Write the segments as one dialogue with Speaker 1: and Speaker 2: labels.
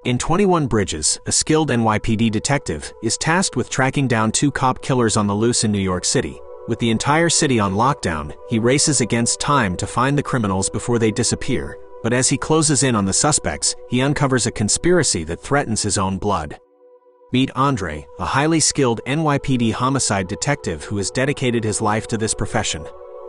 Speaker 1: In 21 Bridges, a skilled NYPD detective is tasked with tracking down 2 cop killers on the loose in New York City. With the entire city on lockdown, he races against time to find the criminals before they disappear. But as he closes in on the suspects, he uncovers a conspiracy that threatens his own blood. Meet Andre, a highly skilled NYPD homicide detective who has dedicated his life to this profession.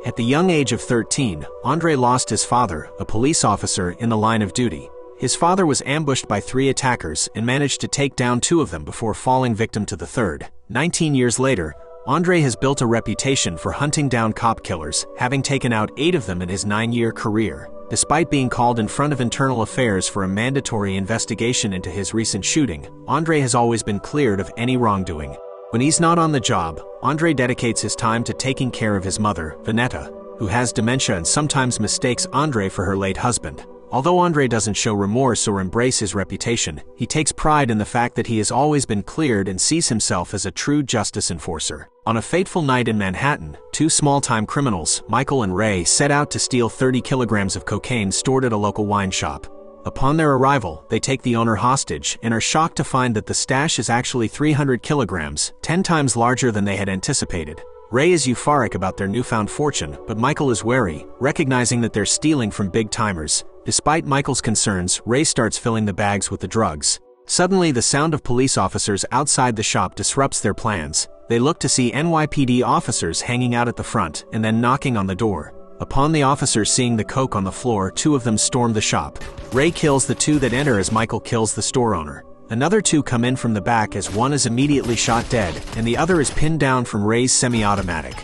Speaker 1: At the young age of 13, Andre lost his father, a police officer in the line of duty. His father was ambushed by 3 attackers and managed to take down 2 of them before falling victim to the third. 19 years later, Andre has built a reputation for hunting down cop killers, having taken out 8 of them in his 9-year career. Despite being called in front of Internal Affairs for a mandatory investigation into his recent shooting, Andre has always been cleared of any wrongdoing. When he's not on the job, Andre dedicates his time to taking care of his mother, Vanetta, who has dementia and sometimes mistakes Andre for her late husband. Although Andre doesn't show remorse or embrace his reputation, he takes pride in the fact that he has always been cleared and sees himself as a true justice enforcer. On a fateful night in Manhattan, 2 small-time criminals, Michael and Ray, set out to steal 30 kilograms of cocaine stored at a local wine shop. Upon their arrival, they take the owner hostage and are shocked to find that the stash is actually 300 kilograms, 10 times larger than they had anticipated. Ray is euphoric about their newfound fortune, but Michael is wary, recognizing that they're stealing from big-timers. Despite Michael's concerns, Ray starts filling the bags with the drugs. Suddenly, the sound of police officers outside the shop disrupts their plans. They look to see NYPD officers hanging out at the front and then knocking on the door. Upon the officers seeing the coke on the floor, 2 of them storm the shop. Ray kills the 2 that enter as Michael kills the store owner. Another 2 come in from the back as one is immediately shot dead and the other is pinned down from Ray's semi-automatic.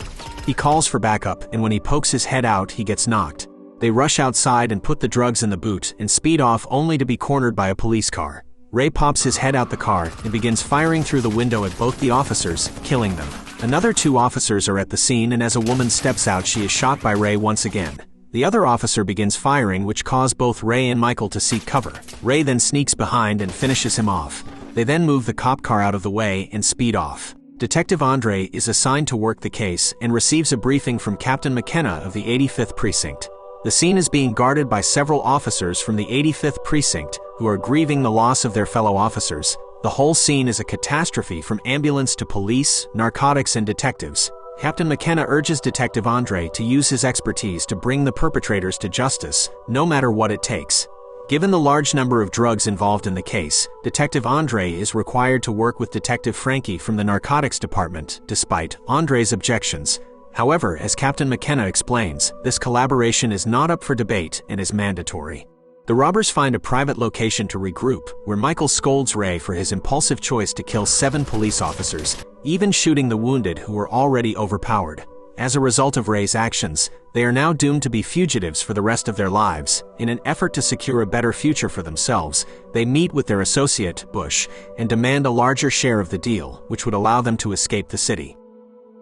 Speaker 1: He calls for backup, and when he pokes his head out, he gets knocked. They rush outside and put the drugs in the boot and speed off only to be cornered by a police car. Ray pops his head out the car and begins firing through the window at both the officers, killing them. Another 2 officers are at the scene, and as a woman steps out, she is shot by Ray once again. The other officer begins firing, which caused both Ray and Michael to seek cover. Ray then sneaks behind and finishes him off. They then move the cop car out of the way and speed off. Detective Andre is assigned to work the case and receives a briefing from Captain McKenna of the 85th Precinct. The scene is being guarded by several officers from the 85th Precinct who are grieving the loss of their fellow officers. The whole scene is a catastrophe, from ambulance to police, narcotics, and detectives. Captain McKenna urges Detective Andre to use his expertise to bring the perpetrators to justice, no matter what it takes. Given the large number of drugs involved in the case, Detective Andre is required to work with Detective Frankie from the Narcotics Department, despite Andre's objections. However, as Captain McKenna explains, this collaboration is not up for debate and is mandatory. The robbers find a private location to regroup, where Michael scolds Ray for his impulsive choice to kill 7 police officers, even shooting the wounded who were already overpowered. As a result of Ray's actions, they are now doomed to be fugitives for the rest of their lives. In an effort to secure a better future for themselves, they meet with their associate, Bush, and demand a larger share of the deal, which would allow them to escape the city.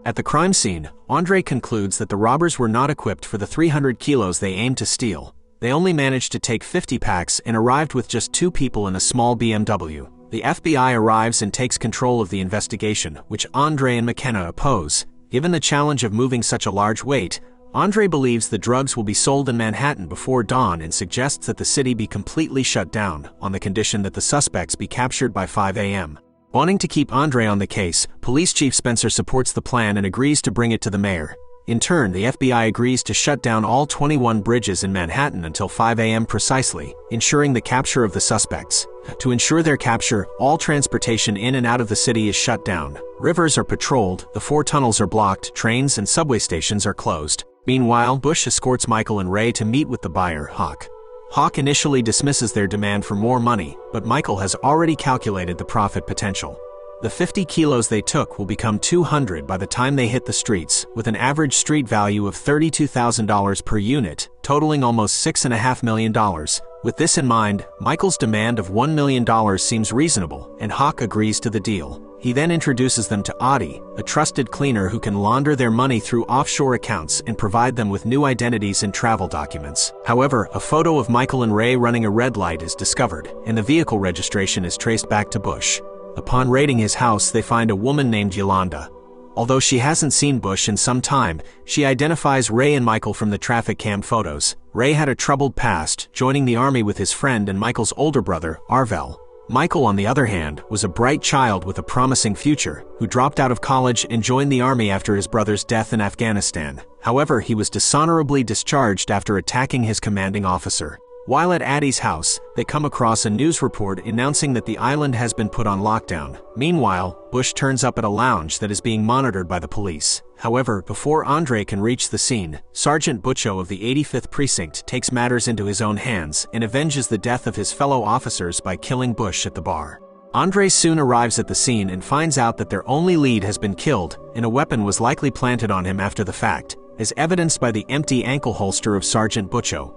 Speaker 1: At the crime scene, Andre concludes that the robbers were not equipped for the 300 kilos they aimed to steal. They only managed to take 50 packs and arrived with just 2 people in a small BMW. The FBI arrives and takes control of the investigation, which Andre and McKenna oppose. Given the challenge of moving such a large weight, Andre believes the drugs will be sold in Manhattan before dawn and suggests that the city be completely shut down, on the condition that the suspects be captured by 5 a.m. Wanting to keep Andre on the case, Police Chief Spencer supports the plan and agrees to bring it to the mayor. In turn, the FBI agrees to shut down all 21 bridges in Manhattan until 5 a.m. precisely, ensuring the capture of the suspects. To ensure their capture, all transportation in and out of the city is shut down. Rivers are patrolled, the 4 tunnels are blocked, trains and subway stations are closed. Meanwhile, Bush escorts Michael and Ray to meet with the buyer, Hawk. Hawk initially dismisses their demand for more money, but Michael has already calculated the profit potential. The 50 kilos they took will become 200 by the time they hit the streets, with an average street value of $32,000 per unit, totaling almost $6.5 million. With this in mind, Michael's demand of $1 million seems reasonable, and Hawk agrees to the deal. He then introduces them to Audie, a trusted cleaner who can launder their money through offshore accounts and provide them with new identities and travel documents. However, a photo of Michael and Ray running a red light is discovered, and the vehicle registration is traced back to Bush. Upon raiding his house, they find a woman named Yolanda. Although she hasn't seen Bush in some time, she identifies Ray and Michael from the traffic cam photos. Ray had a troubled past, joining the army with his friend and Michael's older brother, Arvel. Michael, on the other hand, was a bright child with a promising future, who dropped out of college and joined the army after his brother's death in Afghanistan. However, he was dishonorably discharged after attacking his commanding officer. While at Addie's house, they come across a news report announcing that the island has been put on lockdown. Meanwhile, Bush turns up at a lounge that is being monitored by the police. However, before Andre can reach the scene, Sergeant Butcho of the 85th Precinct takes matters into his own hands and avenges the death of his fellow officers by killing Bush at the bar. Andre soon arrives at the scene and finds out that their only lead has been killed, and a weapon was likely planted on him after the fact, as evidenced by the empty ankle holster of Sergeant Butcho.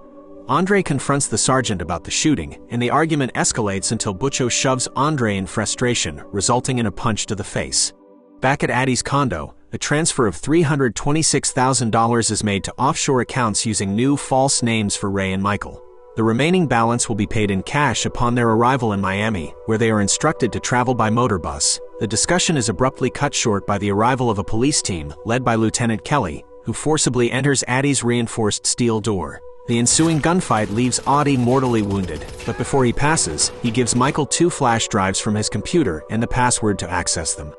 Speaker 1: Andre confronts the sergeant about the shooting, and the argument escalates until Butcho shoves Andre in frustration, resulting in a punch to the face. Back at Addie's condo, a transfer of $326,000 is made to offshore accounts using new false names for Ray and Michael. The remaining balance will be paid in cash upon their arrival in Miami, where they are instructed to travel by motor bus. The discussion is abruptly cut short by the arrival of a police team, led by Lieutenant Kelly, who forcibly enters Addie's reinforced steel door. The ensuing gunfight leaves Audie mortally wounded, but before he passes, he gives Michael 2 flash drives from his computer and the password to access them.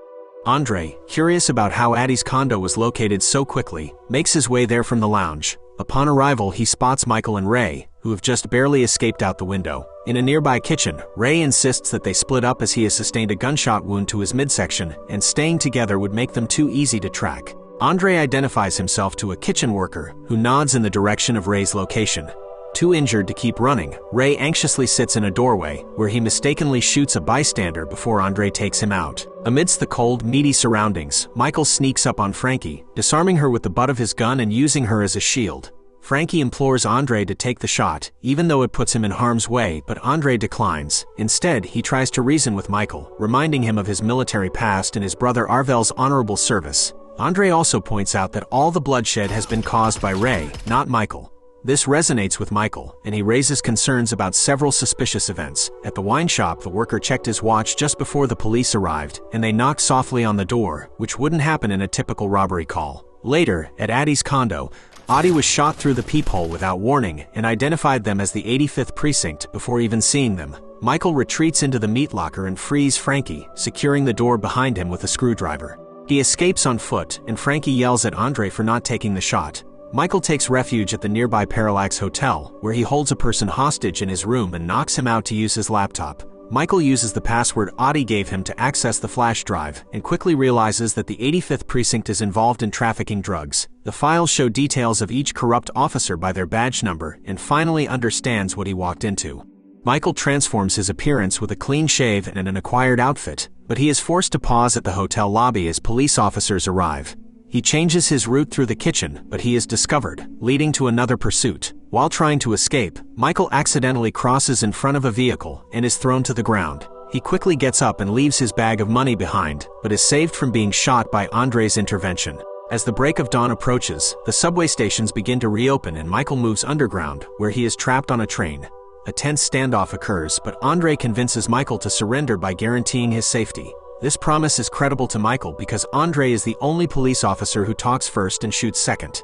Speaker 1: Andre, curious about how Addie's condo was located so quickly, makes his way there from the lounge. Upon arrival, he spots Michael and Ray, who have just barely escaped out the window. In a nearby kitchen, Ray insists that they split up as he has sustained a gunshot wound to his midsection, and staying together would make them too easy to track. Andre identifies himself to a kitchen worker, who nods in the direction of Ray's location. Too injured to keep running, Ray anxiously sits in a doorway, where he mistakenly shoots a bystander before Andre takes him out. Amidst the cold, meaty surroundings, Michael sneaks up on Frankie, disarming her with the butt of his gun and using her as a shield. Frankie implores Andre to take the shot, even though it puts him in harm's way, but Andre declines. Instead, he tries to reason with Michael, reminding him of his military past and his brother Arvel's honorable service. Andre also points out that all the bloodshed has been caused by Ray, not Michael. This resonates with Michael, and he raises concerns about several suspicious events. At the wine shop, the worker checked his watch just before the police arrived, and they knocked softly on the door, which wouldn't happen in a typical robbery call. Later, at Addie's condo, Audie was shot through the peephole without warning and identified them as the 85th Precinct before even seeing them. Michael retreats into the meat locker and frees Frankie, securing the door behind him with a screwdriver. He escapes on foot, and Frankie yells at Andre for not taking the shot. Michael takes refuge at the nearby Parallax Hotel, where he holds a person hostage in his room and knocks him out to use his laptop. Michael uses the password Audie gave him to access the flash drive, and quickly realizes that the 85th Precinct is involved in trafficking drugs. The files show details of each corrupt officer by their badge number, and finally understands what he walked into. Michael transforms his appearance with a clean shave and an acquired outfit, but he is forced to pause at the hotel lobby as police officers arrive. He changes his route through the kitchen, but he is discovered, leading to another pursuit. While trying to escape, Michael accidentally crosses in front of a vehicle and is thrown to the ground. He quickly gets up and leaves his bag of money behind, but is saved from being shot by Andre's intervention. As the break of dawn approaches, the subway stations begin to reopen and Michael moves underground, where he is trapped on a train. A tense standoff occurs, but Andre convinces Michael to surrender by guaranteeing his safety. This promise is credible to Michael because Andre is the only police officer who talks first and shoots second.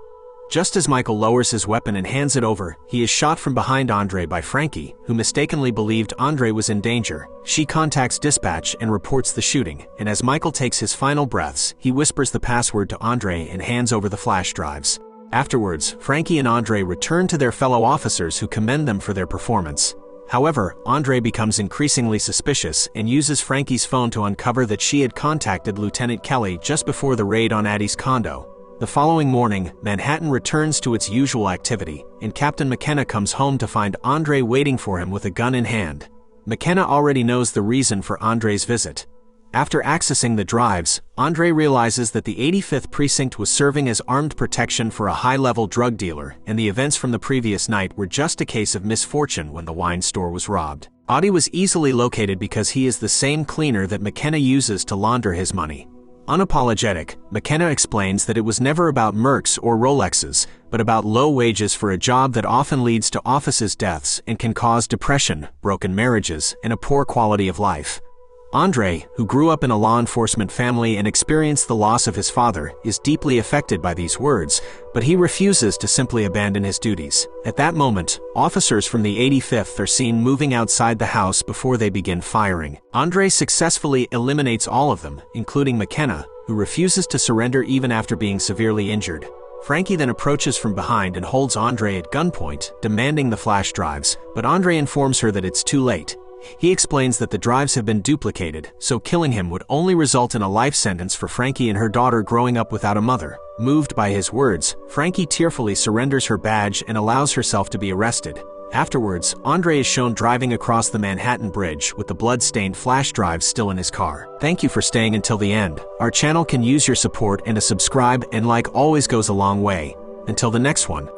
Speaker 1: Just as Michael lowers his weapon and hands it over, he is shot from behind Andre by Frankie, who mistakenly believed Andre was in danger. She contacts dispatch and reports the shooting, and as Michael takes his final breaths, he whispers the password to Andre and hands over the flash drives. Afterwards, Frankie and Andre return to their fellow officers who commend them for their performance. However, Andre becomes increasingly suspicious and uses Frankie's phone to uncover that she had contacted Lieutenant Kelly just before the raid on Addie's condo. The following morning, Manhattan returns to its usual activity, and Captain McKenna comes home to find Andre waiting for him with a gun in hand. McKenna already knows the reason for Andre's visit. After accessing the drives, Andre realizes that the 85th Precinct was serving as armed protection for a high-level drug dealer, and the events from the previous night were just a case of misfortune when the wine store was robbed. Audie was easily located because he is the same cleaner that McKenna uses to launder his money. Unapologetic, McKenna explains that it was never about Mercs or Rolexes, but about low wages for a job that often leads to officers' deaths and can cause depression, broken marriages, and a poor quality of life. Andre, who grew up in a law enforcement family and experienced the loss of his father, is deeply affected by these words, but he refuses to simply abandon his duties. At that moment, officers from the 85th are seen moving outside the house before they begin firing. Andre successfully eliminates all of them, including McKenna, who refuses to surrender even after being severely injured. Frankie then approaches from behind and holds Andre at gunpoint, demanding the flash drives, but Andre informs her that it's too late. He explains that the drives have been duplicated, so killing him would only result in a life sentence for Frankie and her daughter growing up without a mother. Moved by his words, Frankie tearfully surrenders her badge and allows herself to be arrested. Afterwards, Andre is shown driving across the Manhattan Bridge with the blood-stained flash drive still in his car. Thank you for staying until the end. Our channel can use your support, and a subscribe and like always goes a long way. Until the next one.